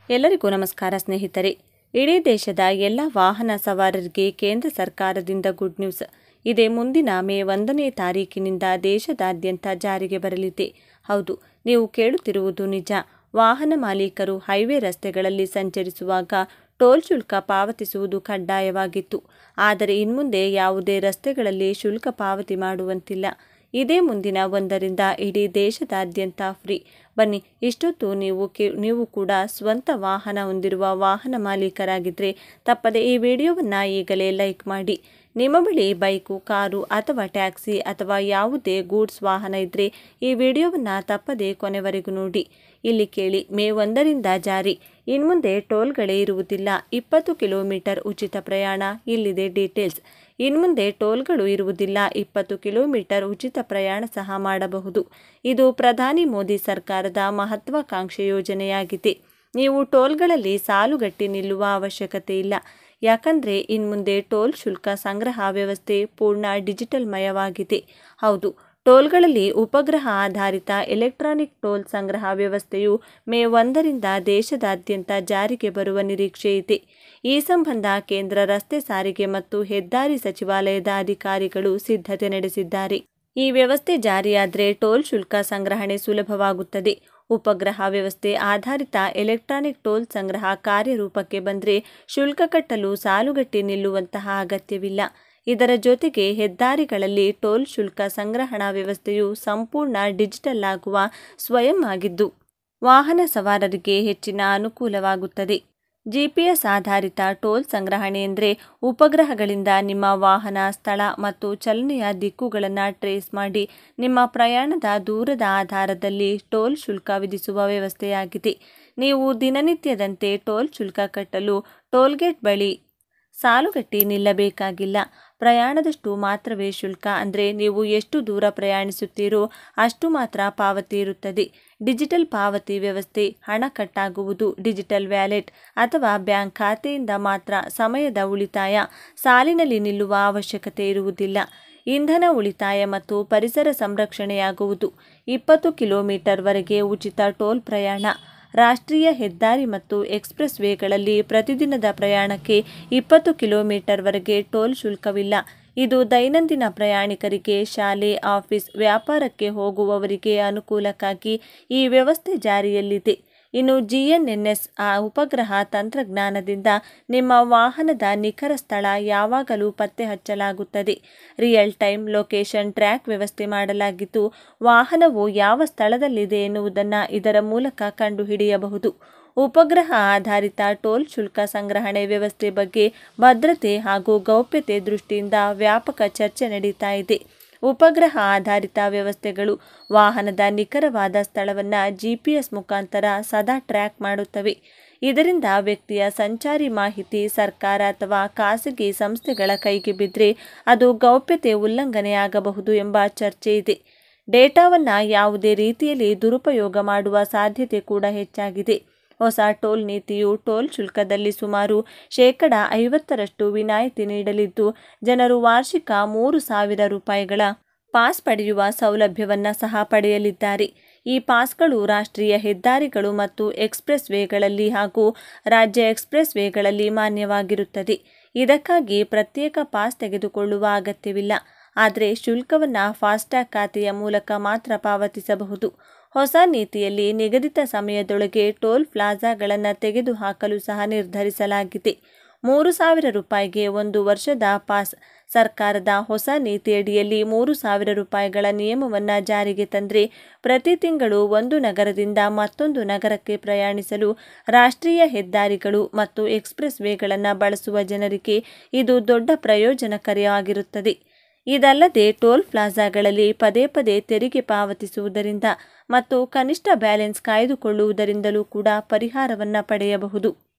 ಎಲ್ಲರಿಗೂ ನಮಸ್ಕಾರ ಸ್ನೇಹಿತರೆ. ಇಡೀ ದೇಶದ ಎಲ್ಲ ವಾಹನ ಸವಾರರಿಗೆ ಕೇಂದ್ರ ಸರ್ಕಾರದಿಂದ ಗುಡ್ ನ್ಯೂಸ್ ಇದೆ. ಮುಂದಿನ ಮೇ 1ನೇ ತಾರೀಕಿನಿಂದ ದೇಶದಾದ್ಯಂತ ಜಾರಿಗೆ ಬರಲಿದೆ. ಹೌದು, ನೀವು ಕೇಳುತ್ತಿರುವುದು ನಿಜ. ವಾಹನ ಮಾಲೀಕರು ಹೈವೇ ರಸ್ತೆಗಳಲ್ಲಿ ಸಂಚರಿಸುವಾಗ ಟೋಲ್ ಶುಲ್ಕ ಪಾವತಿಸುವುದು ಕಡ್ಡಾಯವಾಗಿತ್ತು. ಆದರೆ ಇನ್ಮುಂದೆ ಯಾವುದೇ ರಸ್ತೆಗಳಲ್ಲಿ ಶುಲ್ಕ ಪಾವತಿ ಮಾಡುವಂತಿಲ್ಲ. ಇದೇ ಮುಂದಿನ 1ರಿಂದ ಇಡೀ ದೇಶದಾದ್ಯಂತ ಫ್ರೀ. ಬನ್ನಿ, ಇಷ್ಟೊತ್ತು ನೀವು ಕೂಡ ಸ್ವಂತ ವಾಹನ ಹೊಂದಿರುವ ವಾಹನ ಮಾಲೀಕರಾಗಿದ್ದರೆ ತಪ್ಪದೆ ಈ ವಿಡಿಯೋವನ್ನು ಈಗಲೇ ಲೈಕ್ ಮಾಡಿ. ನಿಮ್ಮ ಬಳಿ ಬೈಕು, ಕಾರು ಅಥವಾ ಟ್ಯಾಕ್ಸಿ ಅಥವಾ ಯಾವುದೇ ಗೂಡ್ಸ್ ವಾಹನ ಇದ್ದರೆ ಈ ವಿಡಿಯೋವನ್ನು ತಪ್ಪದೆ ಕೊನೆವರೆಗೂ ನೋಡಿ. ಇಲ್ಲಿ ಕೇಳಿ, ಮೇ 1ರಿಂದ ಜಾರಿ. ಇನ್ಮುಂದೆ ಟೋಲ್ಗಳೇ ಇರುವುದಿಲ್ಲ. 20 ಕಿಲೋಮೀಟರ್ ಉಚಿತ ಪ್ರಯಾಣ. ಇಲ್ಲಿದೆ ಡೀಟೇಲ್ಸ್. ಇನ್ಮುಂದೆ ಟೋಲ್ಗಳು ಇರುವುದಿಲ್ಲ. 20 ಕಿಲೋಮೀಟರ್ ಉಚಿತ ಪ್ರಯಾಣ ಸಹ ಮಾಡಬಹುದು. ಇದು ಪ್ರಧಾನಿ ಮೋದಿ ಸರ್ಕಾರದ ಮಹತ್ವಾಕಾಂಕ್ಷೆ ಯೋಜನೆಯಾಗಿದೆ. ನೀವು ಟೋಲ್ಗಳಲ್ಲಿ ಸಾಲುಗಟ್ಟಿ ನಿಲ್ಲುವ ಅವಶ್ಯಕತೆ ಇಲ್ಲ. ಯಾಕಂದರೆ ಇನ್ಮುಂದೆ ಟೋಲ್ ಶುಲ್ಕ ಸಂಗ್ರಹ ವ್ಯವಸ್ಥೆ ಪೂರ್ಣ ಡಿಜಿಟಲ್ ಮಯವಾಗಿದೆ. ಹೌದು, ಟೋಲ್ಗಳಲ್ಲಿ ಉಪಗ್ರಹ ಆಧಾರಿತ ಎಲೆಕ್ಟ್ರಾನಿಕ್ ಟೋಲ್ ಸಂಗ್ರಹ ವ್ಯವಸ್ಥೆಯು ಮೇ 1ರಿಂದ ದೇಶದಾದ್ಯಂತ ಜಾರಿಗೆ ಬರುವ ನಿರೀಕ್ಷೆ ಇದೆ. ಈ ಸಂಬಂಧ ಕೇಂದ್ರ ರಸ್ತೆ ಸಾರಿಗೆ ಮತ್ತು ಹೆದ್ದಾರಿ ಸಚಿವಾಲಯದ ಅಧಿಕಾರಿಗಳು ಸಿದ್ಧತೆ ನಡೆಸಿದ್ದಾರೆ. ಈ ವ್ಯವಸ್ಥೆ ಜಾರಿಯಾದರೆ ಟೋಲ್ ಶುಲ್ಕ ಸಂಗ್ರಹಣೆ ಸುಲಭವಾಗುತ್ತದೆ. ಉಪಗ್ರಹ ವ್ಯವಸ್ಥೆ ಆಧಾರಿತ ಎಲೆಕ್ಟ್ರಾನಿಕ್ ಟೋಲ್ ಸಂಗ್ರಹ ಕಾರ್ಯರೂಪಕ್ಕೆ ಬಂದರೆ ಶುಲ್ಕ ಕಟ್ಟಲು ಸಾಲುಗಟ್ಟಿ ನಿಲ್ಲುವಂತಹ ಅಗತ್ಯವಿಲ್ಲ. ಇದರ ಜೊತೆಗೆ ಹೆದ್ದಾರಿಗಳಲ್ಲಿ ಟೋಲ್ ಶುಲ್ಕ ಸಂಗ್ರಹಣಾ ವ್ಯವಸ್ಥೆಯು ಸಂಪೂರ್ಣ ಡಿಜಿಟಲ್ ಆಗುವ ಸ್ವಯಂ ಆಗಿದ್ದು ವಾಹನ ಸವಾರರಿಗೆ ಹೆಚ್ಚಿನ ಅನುಕೂಲವಾಗುತ್ತದೆ. GPS ಆಧಾರಿತ ಟೋಲ್ ಸಂಗ್ರಹಣೆ ಎಂದರೆ ಉಪಗ್ರಹಗಳಿಂದ ನಿಮ್ಮ ವಾಹನ ಸ್ಥಳ ಮತ್ತು ಚಲನೆಯ ದಿಕ್ಕುಗಳನ್ನು ಟ್ರೇಸ್ ಮಾಡಿ ನಿಮ್ಮ ಪ್ರಯಾಣದ ದೂರದ ಆಧಾರದಲ್ಲಿ ಟೋಲ್ ಶುಲ್ಕ ವಿಧಿಸುವ ವ್ಯವಸ್ಥೆಯಾಗಿದೆ. ನೀವು ದಿನನಿತ್ಯದಂತೆ ಟೋಲ್ ಶುಲ್ಕ ಕಟ್ಟಲು ಟೋಲ್ಗೇಟ್ ಬಳಿ ಸಾಲುಗಟ್ಟಿ ನಿಲ್ಲಬೇಕಾಗಿಲ್ಲ. ಪ್ರಯಾಣದಷ್ಟು ಮಾತ್ರವೇ ಶುಲ್ಕ. ಅಂದರೆ ನೀವು ಎಷ್ಟು ದೂರ ಪ್ರಯಾಣಿಸುತ್ತೀರೋ ಅಷ್ಟು ಮಾತ್ರ ಪಾವತಿ ಇರುತ್ತದೆ. ಡಿಜಿಟಲ್ ಪಾವತಿ ವ್ಯವಸ್ಥೆ. ಹಣ ಕಟ್ಟಾಗುವುದು ಡಿಜಿಟಲ್ ವ್ಯಾಲೆಟ್ ಅಥವಾ ಬ್ಯಾಂಕ್ ಖಾತೆಯಿಂದ ಮಾತ್ರ. ಸಮಯದ ಉಳಿತಾಯ. ಸಾಲಿನಲ್ಲಿ ನಿಲ್ಲುವ ಅವಶ್ಯಕತೆ ಇರುವುದಿಲ್ಲ. ಇಂಧನ ಉಳಿತಾಯ ಮತ್ತು ಪರಿಸರ ಸಂರಕ್ಷಣೆಯಾಗುವುದು. 20 ಕಿಲೋಮೀಟರ್ ವರೆಗೆ ಉಚಿತ ಟೋಲ್ ಪ್ರಯಾಣ. ರಾಷ್ಟ್ರೀಯ ಹೆದ್ದಾರಿ ಮತ್ತು ಎಕ್ಸ್ಪ್ರೆಸ್ ವೇಗಳಲ್ಲಿ ಪ್ರತಿದಿನದ ಪ್ರಯಾಣಕ್ಕೆ 20 ಕಿಲೋಮೀಟರ್ ವರೆಗೆ ಟೋಲ್ ಶುಲ್ಕವಿಲ್ಲ. ಇದು ದೈನಂದಿನ ಪ್ರಯಾಣಿಕರಿಗೆ, ಶಾಲೆ, ಆಫೀಸ್, ವ್ಯಾಪಾರಕ್ಕೆ ಹೋಗುವವರಿಗೆ ಅನುಕೂಲಕ್ಕಾಗಿ ಈ ವ್ಯವಸ್ಥೆ ಜಾರಿಯಲ್ಲಿದೆ. ಇನ್ನು GNSS ಉಪಗ್ರಹ ತಂತ್ರಜ್ಞಾನದಿಂದ ನಿಮ್ಮ ವಾಹನದ ನಿಖರ ಸ್ಥಳ ಯಾವಾಗಲೂ ಪತ್ತೆ ಹಚ್ಚಲಾಗುತ್ತದೆ. ರಿಯಲ್ ಟೈಮ್ ಲೊಕೇಶನ್ ಟ್ರ್ಯಾಕ್ ವ್ಯವಸ್ಥೆ ಮಾಡಲಾಗಿದ್ದು ವಾಹನವು ಯಾವ ಸ್ಥಳದಲ್ಲಿದೆ ಎನ್ನುವುದನ್ನು ಇದರ ಮೂಲಕ ಕಂಡುಹಿಡಿಯಬಹುದು. ಉಪಗ್ರಹ ಆಧಾರಿತ ಟೋಲ್ ಶುಲ್ಕ ಸಂಗ್ರಹಣೆ ವ್ಯವಸ್ಥೆ ಬಗ್ಗೆ ಭದ್ರತೆ ಹಾಗೂ ಗೌಪ್ಯತೆ ದೃಷ್ಟಿಯಿಂದ ವ್ಯಾಪಕ ಚರ್ಚೆ ನಡೀತಾ ಇದೆ. ಉಪಗ್ರಹ ಆಧಾರಿತ ವ್ಯವಸ್ಥೆಗಳು ವಾಹನದ ನಿಖರವಾದ ಸ್ಥಳವನ್ನು GPS ಮುಖಾಂತರ ಸದಾ ಟ್ರ್ಯಾಕ್ ಮಾಡುತ್ತವೆ. ಇದರಿಂದ ವ್ಯಕ್ತಿಯ ಸಂಚಾರಿ ಮಾಹಿತಿ ಸರ್ಕಾರ ಅಥವಾ ಖಾಸಗಿ ಸಂಸ್ಥೆಗಳ ಕೈಗೆ ಬಿದ್ದರೆ ಅದು ಗೌಪ್ಯತೆ ಉಲ್ಲಂಘನೆಯಾಗಬಹುದು ಎಂಬ ಚರ್ಚೆ ಇದೆ. ಡೇಟಾವನ್ನು ಯಾವುದೇ ರೀತಿಯಲ್ಲಿ ದುರುಪಯೋಗ ಮಾಡುವ ಸಾಧ್ಯತೆ ಕೂಡ ಹೆಚ್ಚಾಗಿದೆ. ಹೊಸ ಟೋಲ್ ನೀತಿಯು ಟೋಲ್ ಶುಲ್ಕದಲ್ಲಿ ಸುಮಾರು 50% ವಿನಾಯಿತಿ ನೀಡಲಿದ್ದು ಜನರು ವಾರ್ಷಿಕ ₹3,000 ಪಾಸ್ ಪಡೆಯುವ ಸೌಲಭ್ಯವನ್ನು ಸಹ ಪಡೆಯಲಿದ್ದಾರೆ. ಈ ಪಾಸ್ಗಳು ರಾಷ್ಟ್ರೀಯ ಹೆದ್ದಾರಿಗಳು ಮತ್ತು ಎಕ್ಸ್ಪ್ರೆಸ್ ವೇಗಳಲ್ಲಿ ಹಾಗೂ ರಾಜ್ಯ ಎಕ್ಸ್ಪ್ರೆಸ್ ವೇಗಳಲ್ಲಿ ಮಾನ್ಯವಾಗಿರುತ್ತದೆ. ಇದಕ್ಕಾಗಿ ಪ್ರತ್ಯೇಕ ಪಾಸ್ ತೆಗೆದುಕೊಳ್ಳುವ ಅಗತ್ಯವಿಲ್ಲ. ಆದರೆ ಶುಲ್ಕವನ್ನು ಫಾಸ್ಟ್ಯಾಗ್ ಖಾತೆಯ ಮೂಲಕ ಮಾತ್ರ ಪಾವತಿಸಬಹುದು. ಹೊಸ ನೀತಿಯಲ್ಲಿ ನಿಗದಿತ ಸಮಯದೊಳಗೆ ಟೋಲ್ ಪ್ಲಾಜಾಗಳನ್ನು ತೆಗೆದುಹಾಕಲು ಸಹ ನಿರ್ಧರಿಸಲಾಗಿದೆ. ₹3,000ಗೆ 1 ವರ್ಷದ ಪಾಸ್. ಸರ್ಕಾರದ ಹೊಸ ನೀತಿಯಡಿಯಲ್ಲಿ ₹3,000 ನಿಯಮವನ್ನು ಜಾರಿಗೆ ತಂದರೆ ಪ್ರತಿ ತಿಂಗಳು ಒಂದು ನಗರದಿಂದ ಮತ್ತೊಂದು ನಗರಕ್ಕೆ ಪ್ರಯಾಣಿಸಲು ರಾಷ್ಟ್ರೀಯ ಹೆದ್ದಾರಿಗಳು ಮತ್ತು ಎಕ್ಸ್ಪ್ರೆಸ್ ವೇಗಳನ್ನು ಬಳಸುವ ಜನರಿಗೆ ಇದು ದೊಡ್ಡ ಪ್ರಯೋಜನಕಾರಿಯಾಗಿರುತ್ತದೆ. ಇದಲ್ಲದೆ ಟೋಲ್ ಪ್ಲಾಜಾಗಳಲ್ಲಿ ಪದೇ ಪದೇ ತೆರಿಗೆ ಪಾವತಿಸುವುದರಿಂದ ಮತ್ತು ಕನಿಷ್ಠ ಬ್ಯಾಲೆನ್ಸ್ ಕಾಯ್ದುಕೊಳ್ಳುವುದರಿಂದಲೂ ಕೂಡ ಪರಿಹಾರವನ್ನು ಪಡೆಯಬಹುದು.